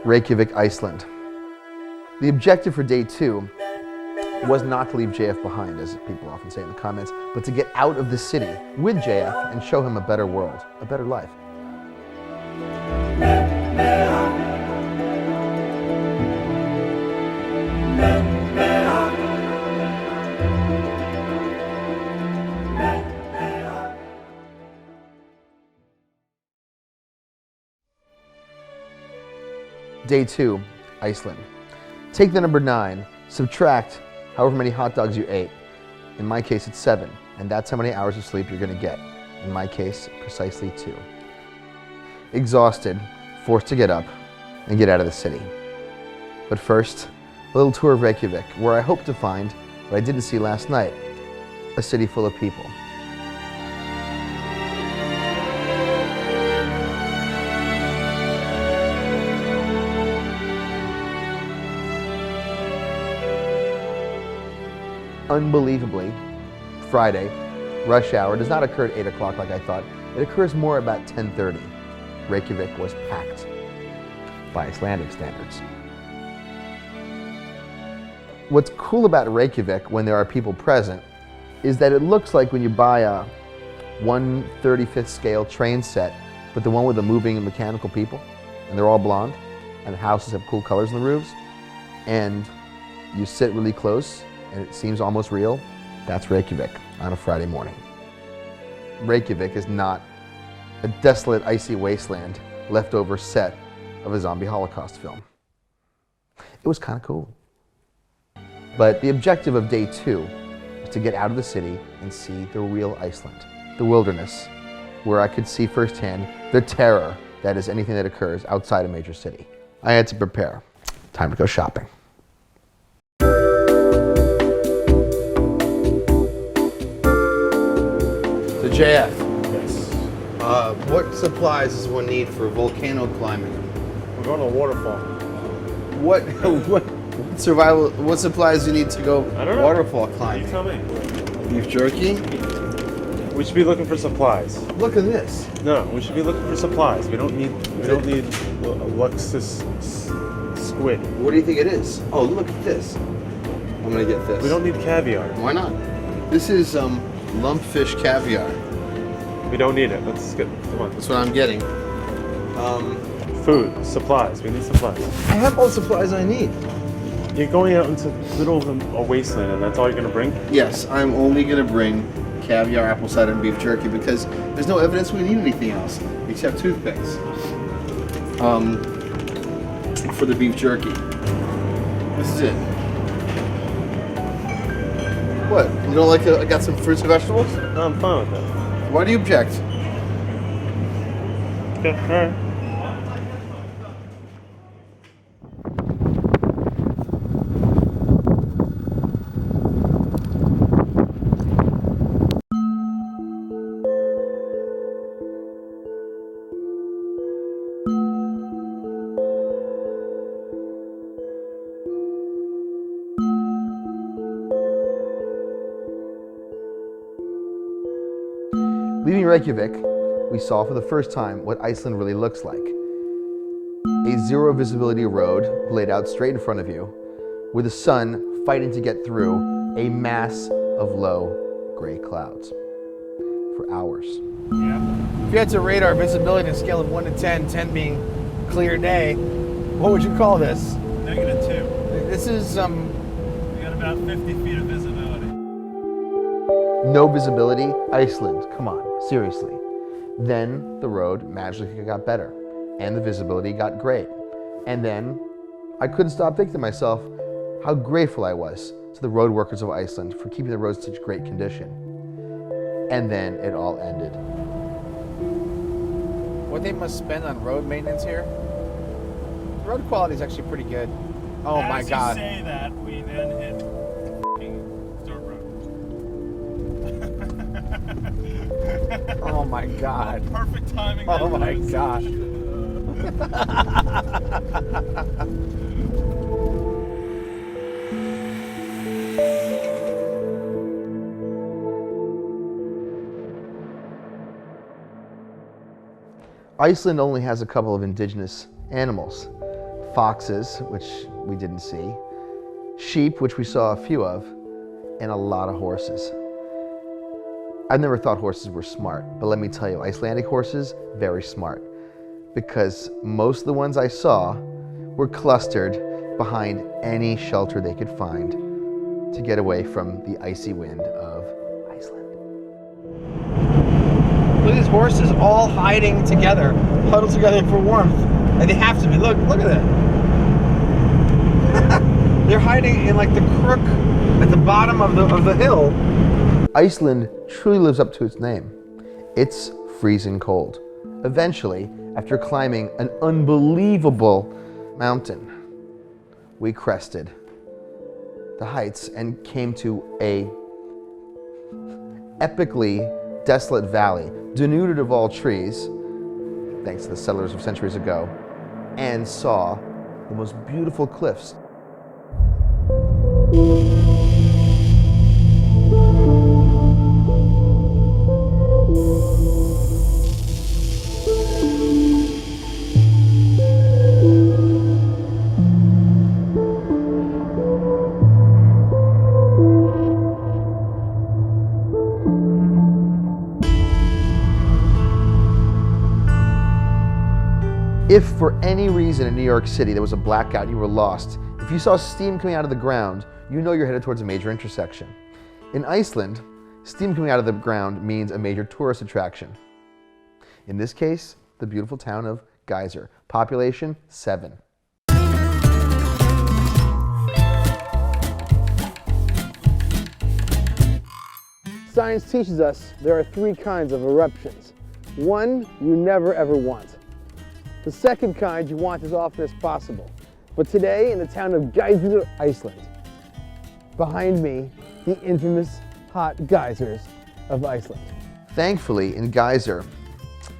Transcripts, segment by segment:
Reykjavik, Iceland. The objective for day 2 was not to leave JF behind, as people often say in the comments, but to get out of the city with JF and show him a better world, a better life. Day 2, Iceland. Take the number 9, subtract however many hot dogs you ate. In my case, it's 7, and that's how many hours of sleep you're going to get. In my case, precisely 2. Exhausted, forced to get up and get out of the city. But first, a little tour of Reykjavik, where I hope to find what I didn't see last night, a city full of people. Unbelievably, Friday, rush hour, does not occur at 8 o'clock like I thought. It occurs more about 10:30. Reykjavik was packed by Icelandic standards. What's cool about Reykjavik when there are people present is that it looks like when you buy a 1/35th scale train set, but the one with the moving and mechanical people, and they're all blonde, and the houses have cool colors on the roofs, and you sit really close, and it seems almost real. That's Reykjavik on a Friday morning. Reykjavik is not a desolate, icy wasteland leftover set of a zombie Holocaust film. It was kind of cool. But the objective of day 2 was to get out of the city and see the real Iceland, the wilderness, where I could see firsthand the terror that is anything that occurs outside a major city. I had to prepare. Time to go shopping. JF, Yes. what supplies does one need for volcano climbing? We're going to a waterfall. What supplies do you need to go I don't know. waterfall You climbing? tell me. Beef jerky? We should be looking for supplies. Look at this. No, we should be looking for supplies. We don't need a Luxus squid. What do you think it is? Oh, look at this. I'm gonna get this. We don't need caviar. Why not? This is lumpfish caviar. We don't need it. Let's get. Come on. That's what I'm getting. Food, supplies. We need supplies. I have all the supplies I need. You're going out into the middle of a wasteland, and that's all you're gonna bring? Yes, I'm only gonna bring caviar, apple cider, and beef jerky because there's no evidence we need anything else except toothpicks. For the beef jerky. This is it. What? You don't like I got some fruits and vegetables? No, I'm fine with that. Why do you object? Okay, all right. Leaving Reykjavik, we saw for the first time what Iceland really looks like. A zero visibility road laid out straight in front of you, with the sun fighting to get through a mass of low gray clouds for hours. Yeah. If you had to rate our visibility on a scale of 1 to 10, 10 being clear day, what would you call this? -2. This is We got about 50 feet of visibility. No visibility, Iceland, come on, seriously. Then the road magically got better, and the visibility got great. And then I couldn't stop thinking to myself how grateful I was to the road workers of Iceland for keeping the roads in such great condition. And then it all ended. what they must spend on road maintenance here. The road quality is actually pretty good. Oh my God. As you say that, we then hit dirt road. Oh my God. Perfect timing. Oh my God. Iceland only has a couple of indigenous animals. Foxes, which we didn't see, sheep, which we saw a few of, and a lot of horses. I've never thought horses were smart, but let me tell you, Icelandic horses, very smart. Because most of the ones I saw were clustered behind any shelter they could find to get away from the icy wind of Iceland. Look at these horses all hiding together, huddled together for warmth. And they have to be. Look at that. They're hiding in like the crook at the bottom of the hill. Iceland truly lives up to its name. It's freezing cold. Eventually, after climbing an unbelievable mountain, we crested the heights and came to a epically desolate valley, denuded of all trees, thanks to the settlers of centuries ago, and saw the most beautiful cliffs. If for any reason in New York City there was a blackout and you were lost, if you saw steam coming out of the ground, you know you're headed towards a major intersection. In Iceland, steam coming out of the ground means a major tourist attraction. In this case, the beautiful town of Geysir. Population, 7. Science teaches us there are 3 kinds of eruptions. One you never ever want. The second kind you want as often as possible. But today in the town of Geysers of Iceland, behind me, the infamous hot geysers of Iceland. Thankfully, in Geysir,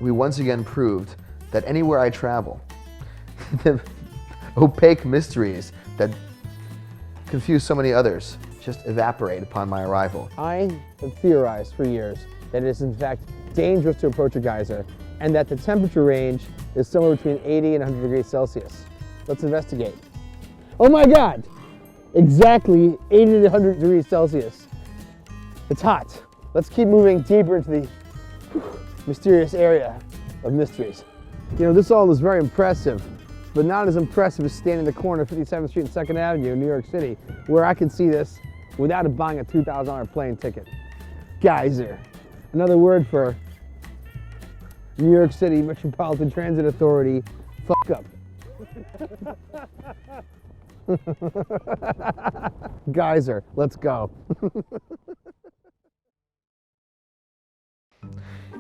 we once again proved that anywhere I travel, the opaque mysteries that confuse so many others just evaporate upon my arrival. I have theorized for years that it is in fact dangerous to approach a geyser and that the temperature range is somewhere between 80 and 100 degrees Celsius. Let's investigate. Oh my God! Exactly 80 to 100 degrees Celsius. It's hot. Let's keep moving deeper into the mysterious area of mysteries. You know, this all is very impressive, but not as impressive as standing in the corner of 57th Street and 2nd Avenue in New York City, where I can see this without buying a $2,000 plane ticket. Geyser. Another word for New York City Metropolitan Transit Authority, fuck up. Geyser, let's go.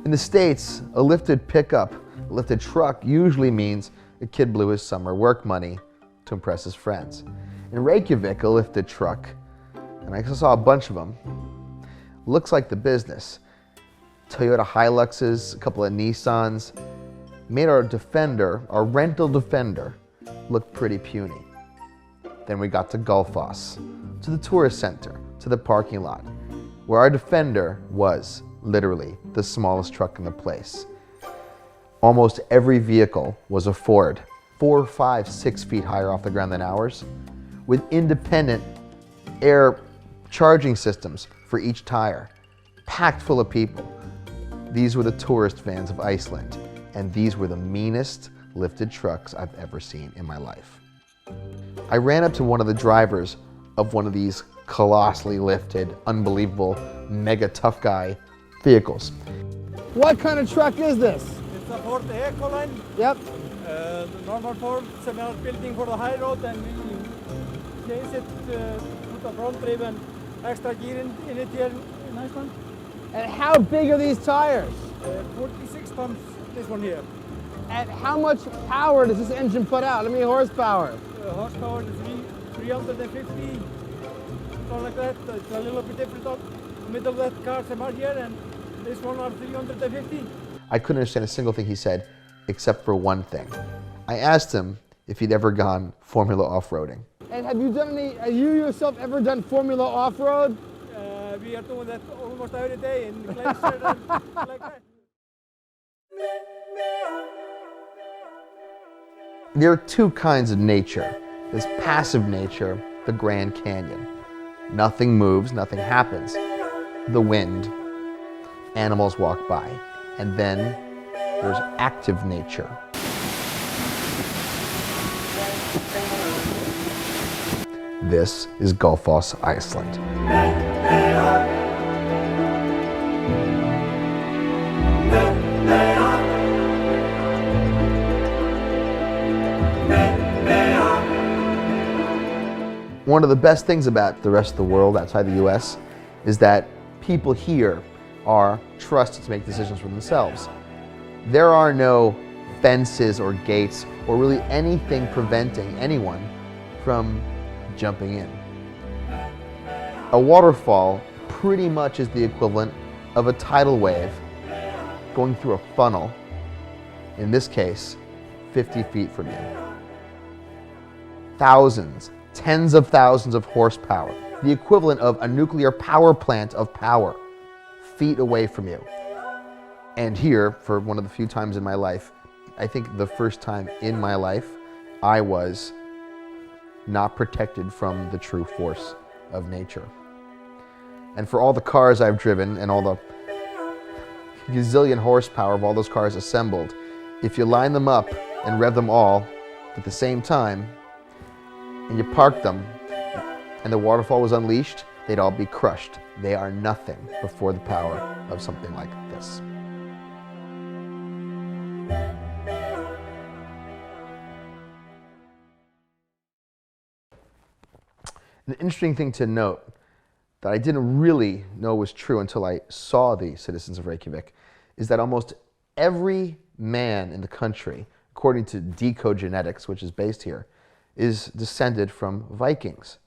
In the States, a lifted pickup, a lifted truck usually means a kid blew his summer work money to impress his friends. In Reykjavik, a lifted truck, and I saw a bunch of them, looks like the business. Toyota Hiluxes, a couple of Nissans, made our Defender, our rental Defender, look pretty puny. Then we got to Gullfoss, to the tourist center, to the parking lot, where our Defender was literally the smallest truck in the place. Almost every vehicle was a Ford, 4, 5, 6 feet higher off the ground than ours, with independent air charging systems for each tire, packed full of people. These were the tourist vans of Iceland, and these were the meanest lifted trucks I've ever seen in my life. I ran up to one of the drivers of one of these colossally lifted, unbelievable, mega tough guy vehicles. What kind of truck is this? It's a Ford Ecoline. Yep. The normal Ford, some are building for the high road, and we place it, put a front driven extra gear in it here in Iceland. And how big are these tires? 46 tons, this one here. And how much power does this engine put out? How many horsepower? Horsepower is 350, something like that. It's a little bit different on the middle of that car some are here, and this one are 350. I couldn't understand a single thing he said, except for one thing. I asked him if he'd ever gone Formula off-roading. And have you yourself ever done Formula off-road? We are doing that almost every day in Geysir and like that. There are two kinds of nature. There's passive nature, the Grand Canyon. Nothing moves, nothing happens. The wind, animals walk by. And then there's active nature. This is Gullfoss, Iceland. One of the best things about the rest of the world outside the US is that people here are trusted to make decisions for themselves. There are no fences or gates or really anything preventing anyone from jumping in. A waterfall pretty much is the equivalent of a tidal wave going through a funnel, in this case, 50 feet from you. Thousands, tens of thousands of horsepower, the equivalent of a nuclear power plant of power, feet away from you. And here, for one of the few times in my life, I think the first time in my life, I was not protected from the true force of nature. And for all the cars I've driven and all the gazillion horsepower of all those cars assembled, if you line them up and rev them all at the same time, and you park them, and the waterfall was unleashed, they'd all be crushed. They are nothing before the power of something like this. An interesting thing to note that I didn't really know was true until I saw the citizens of Reykjavik is that almost every man in the country, according to Decode Genetics, which is based here, is descended from Vikings.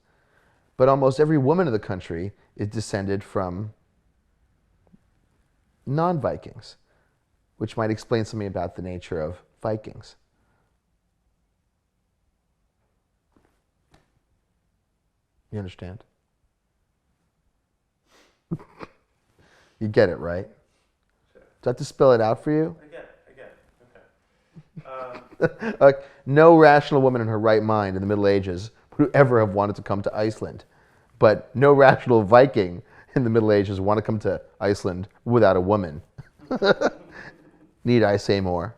But almost every woman in the country is descended from non-Vikings, which might explain something about the nature of Vikings. You understand? You get it, right? Sure. Do I have to spell it out for you? I get it. No rational woman in her right mind in the Middle Ages would ever have wanted to come to Iceland. But no rational Viking in the Middle Ages want to come to Iceland without a woman. Need I say more?